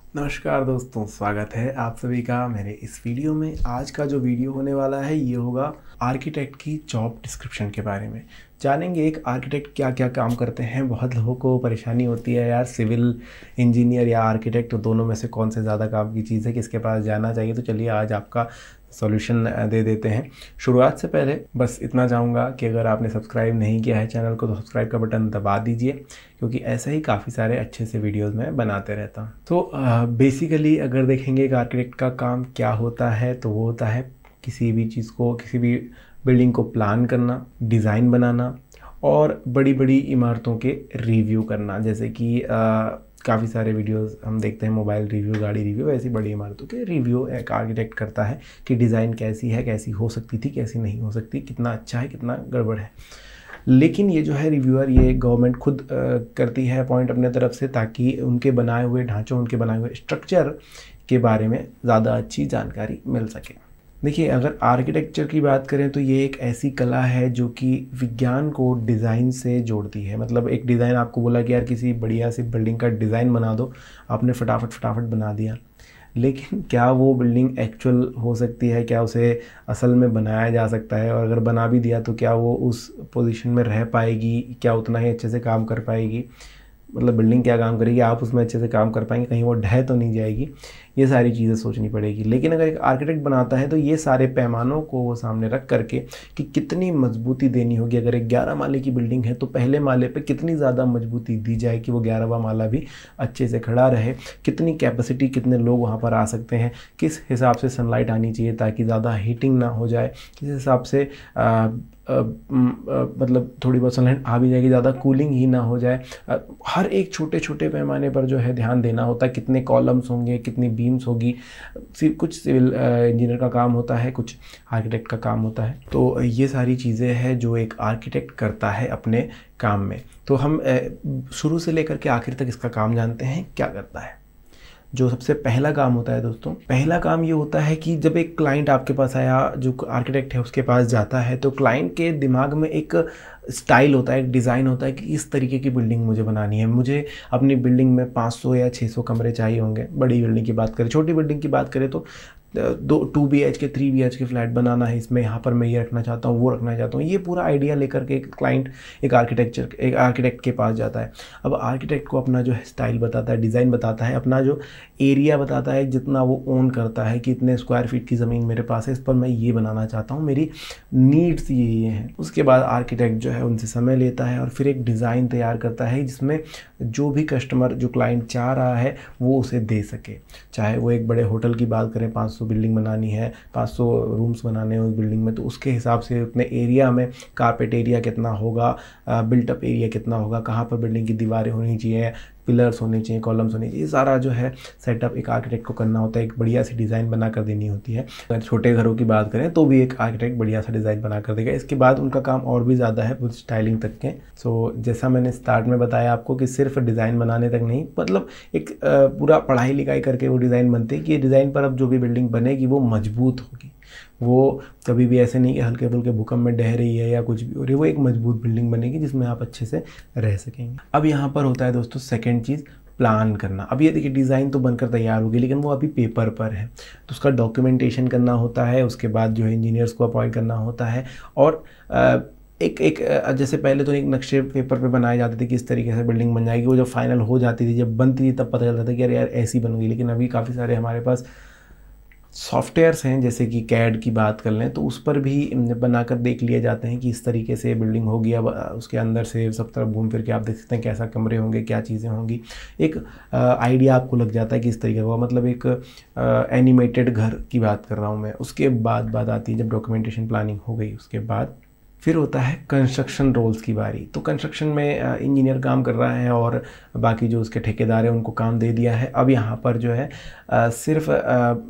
नमस्कार दोस्तों, स्वागत है आप सभी का मेरे इस वीडियो में। आज का जो वीडियो होने वाला है ये होगा आर्किटेक्ट की जॉब डिस्क्रिप्शन के बारे में। जानेंगे एक आर्किटेक्ट क्या क्या काम करते हैं। बहुत लोगों को परेशानी होती है यार, सिविल इंजीनियर या आर्किटेक्ट दोनों में से कौन से ज़्यादा काम की चीज़ है, किसके पास जाना चाहिए। तो चलिए आज आपका सॉल्यूशन दे देते हैं। शुरुआत से पहले बस इतना चाहूँगा कि अगर आपने सब्सक्राइब नहीं किया है चैनल को तो सब्सक्राइब का बटन दबा दीजिए, क्योंकि ऐसे ही काफ़ी सारे अच्छे से वीडियोस मैं बनाते रहता हूँ। तो बेसिकली अगर देखेंगे एक आर्किटेक्ट का काम क्या होता है तो वो होता है किसी भी चीज़ को, किसी भी बिल्डिंग को प्लान करना, डिज़ाइन बनाना और बड़ी बड़ी इमारतों के रिव्यू करना। जैसे कि काफ़ी सारे वीडियोस हम देखते हैं, मोबाइल रिव्यू, गाड़ी रिव्यू, ऐसी बड़ी इमारतों के रिव्यू एक आर्किटेक्ट करता है कि डिज़ाइन कैसी है, कैसी हो सकती थी, कैसी नहीं हो सकती, कितना अच्छा है, कितना गड़बड़ है। लेकिन ये जो है रिव्यूअर, ये गवर्नमेंट खुद करती है अपॉइंट अपने तरफ से, ताकि उनके बनाए हुए ढांचों, उनके बनाए हुए स्ट्रक्चर के बारे में ज़्यादा अच्छी जानकारी मिल सके। देखिए, अगर आर्किटेक्चर की बात करें तो ये एक ऐसी कला है जो कि विज्ञान को डिज़ाइन से जोड़ती है। मतलब एक डिज़ाइन आपको बोला कि यार किसी बढ़िया सी बिल्डिंग का डिज़ाइन बना दो, आपने फटाफट बना दिया, लेकिन क्या वो बिल्डिंग एक्चुअल हो सकती है? क्या उसे असल में बनाया जा सकता है? और अगर बना भी दिया तो क्या वो उस पोजीशन में रह पाएगी? क्या उतना ही अच्छे से काम कर पाएगी? मतलब बिल्डिंग क्या काम करेगी, आप उसमें अच्छे से काम कर पाएंगे, कहीं वो ढह तो नहीं जाएगी? ये सारी चीज़ें सोचनी पड़ेगी। लेकिन अगर एक आर्किटेक्ट बनाता है तो ये सारे पैमानों को वो सामने रख करके कि कितनी मजबूती देनी होगी। अगर एक 11 माले की बिल्डिंग है तो पहले माले पे कितनी ज़्यादा मजबूती दी जाए कि वो 11वां माला भी अच्छे से खड़ा रहे, कितनी कैपेसिटी, कितने लोग वहाँ पर आ सकते हैं, किस हिसाब से सनलाइट आनी चाहिए ताकि ज़्यादा हीटिंग ना हो जाए, किस हिसाब से मतलब थोड़ी बहुत सनलाइट आ भी जाएगी, ज़्यादा कूलिंग ही ना हो जाए। हर एक छोटे छोटे पैमाने पर जो है ध्यान देना होता है। कितने कॉलम्स होंगे, कितनी बीम्स होगी, कुछ सिविल इंजीनियर का काम होता है, कुछ आर्किटेक्ट का काम होता है। तो ये सारी चीज़ें हैं जो एक आर्किटेक्ट करता है अपने काम में। तो हम शुरू से लेकर के आखिर तक इसका काम जानते हैं क्या करता है। जो सबसे पहला काम होता है दोस्तों, पहला काम ये होता है कि जब एक क्लाइंट आपके पास आया, जो आर्किटेक्ट है उसके पास जाता है, तो क्लाइंट के दिमाग में एक स्टाइल होता है, एक डिज़ाइन होता है कि इस तरीके की बिल्डिंग मुझे बनानी है। मुझे अपनी बिल्डिंग में 500 या 600 कमरे चाहिए होंगे। बड़ी बिल्डिंग की बात करें, छोटी बिल्डिंग की बात करें तो 2 BHK 3 BHK फ्लैट बनाना है, इसमें यहाँ पर मैं ये रखना चाहता हूँ, वो रखना चाहता हूँ। ये पूरा आइडिया लेकर के एक क्लाइंट एक आर्किटेक्ट के पास जाता है। अब आर्किटेक्ट को अपना जो है स्टाइल बताता है, डिज़ाइन बताता है, अपना जो एरिया बताता है, जितना वो ओन करता है कि इतने स्क्वायर फीट की ज़मीन मेरे पास है, इस पर मैं ये बनाना चाहता हूँ, मेरी नीड्स ये हैं। उसके बाद आर्किटेक्ट जो है उनसे समय लेता है और फिर एक डिज़ाइन तैयार करता है जिसमें जो भी कस्टमर, जो क्लाइंट चाह रहा है वो उसे दे सके। चाहे वो एक बड़े होटल की बात करें, 500 बिल्डिंग बनानी है, 500 रूम्स बनाने हैं उस बिल्डिंग में, तो उसके हिसाब से उतने एरिया में कारपेट एरिया कितना होगा, बिल्टअप एरिया कितना होगा, कहाँ पर बिल्डिंग की दीवारें होनी चाहिए, पिलर्स होने चाहिए, कॉलम्स होने चाहिए, सारा जो है सेटअप एक आर्किटेक्ट को करना होता है। एक बढ़िया सी डिज़ाइन बना कर देनी होती है। अगर छोटे घरों की बात करें तो भी एक आर्किटेक्ट बढ़िया सा डिज़ाइन बना कर देगा। इसके बाद उनका काम और भी ज़्यादा है, कुछ स्टाइलिंग तक के। सो जैसा मैंने स्टार्ट में बताया आपको कि सिर्फ डिज़ाइन बनाने तक नहीं, मतलब एक पूरा पढ़ाई लिखाई करके वो डिज़ाइन बनते हैं कि ये डिज़ाइन पर अब जो भी बिल्डिंग बनेगी वो मजबूत होगी। वो कभी भी ऐसे नहीं कि हल्के फुल्के भूकंप में ढह रही है या कुछ भी हो रही है। वो एक मजबूत बिल्डिंग बनेगी जिसमें आप अच्छे से रह सकेंगे। अब यहाँ पर होता है दोस्तों सेकंड चीज़, प्लान करना। अब ये देखिए, डिज़ाइन तो बनकर तैयार होगी लेकिन वो अभी पेपर पर है, तो उसका डॉक्यूमेंटेशन करना होता है। उसके बाद जो है इंजीनियर्स को अपॉइंट करना होता है और जैसे पहले तो एक नक्शे पेपर पे बनाए जाते थे कि इस तरीके से बिल्डिंग बन जाएगी। वो जब फाइनल हो जाती थी, जब बनती थी, तब पता चलता था कि यार ऐसी बनूंगी। लेकिन अभी काफ़ी सारे हमारे पास सॉफ्टवेयर्स हैं, जैसे कि कैड की बात कर लें तो उस पर भी बनाकर देख लिए जाते हैं कि इस तरीके से बिल्डिंग होगी। अब उसके अंदर से सब तरफ घूम फिर के आप देख सकते हैं कैसा कमरे होंगे, क्या चीज़ें होंगी। एक आइडिया आपको लग जाता है कि इस तरीके का होगा। मतलब एक एनिमेटेड घर की बात कर रहा हूँ मैं। उसके बाद बात आती है जब डॉक्यूमेंटेशन प्लानिंग हो गई, उसके बाद फिर होता है कंस्ट्रक्शन रोल्स की बारी। तो कंस्ट्रक्शन में इंजीनियर काम कर रहा है और बाकी जो उसके ठेकेदार हैं उनको काम दे दिया है। अब यहाँ पर जो है सिर्फ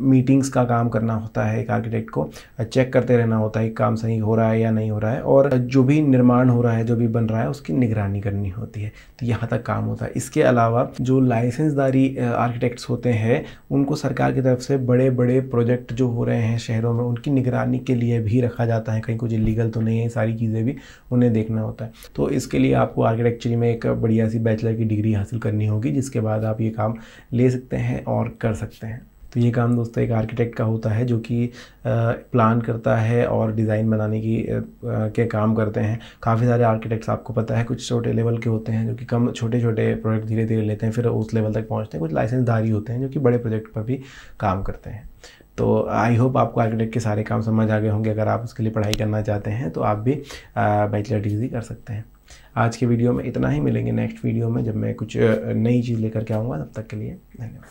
मीटिंग्स का काम करना होता है। एक आर्किटेक्ट को चेक करते रहना होता है काम सही हो रहा है या नहीं हो रहा है, और जो भी निर्माण हो रहा है, जो भी बन रहा है, उसकी निगरानी करनी होती है। तो यहाँ तक काम होता है। इसके अलावा जो लाइसेंसदारी आर्किटेक्ट्स होते हैं उनको सरकार की तरफ से बड़े बड़े प्रोजेक्ट जो हो रहे हैं शहरों में, उनकी निगरानी के लिए भी रखा जाता है। कहीं कुछ इलीगल तो नहीं है, सारी चीज़ें भी उन्हें देखना होता है। तो इसके लिए आपको आर्किटेक्चर में एक बढ़िया सी बैचलर की डिग्री हासिल करनी होगी, जिसके बाद आप ये काम ले सकते हैं और कर सकते हैं। तो ये काम दोस्तों एक आर्किटेक्ट का होता है, जो कि प्लान करता है और डिज़ाइन बनाने की के काम करते हैं। काफ़ी सारे आर्किटेक्ट्स आपको पता है कुछ छोटे लेवल के होते हैं, जो कि कम छोटे छोटे प्रोजेक्ट धीरे धीरे लेते हैं, फिर उस लेवल तक पहुंचते हैं। कुछ लाइसेंसधारी होते हैं जो कि बड़े प्रोजेक्ट पर भी काम करते हैं। तो आई होप आपको आर्किटेक्ट के सारे काम समझ आ गए होंगे। अगर आप उसके लिए पढ़ाई करना चाहते हैं तो आप भी बैचलर डिग्री कर सकते हैं। आज के वीडियो में इतना ही, मिलेंगे नेक्स्ट वीडियो में जब मैं कुछ नई चीज़ लेकर के आऊँगा। तब तक के लिए धन्यवाद।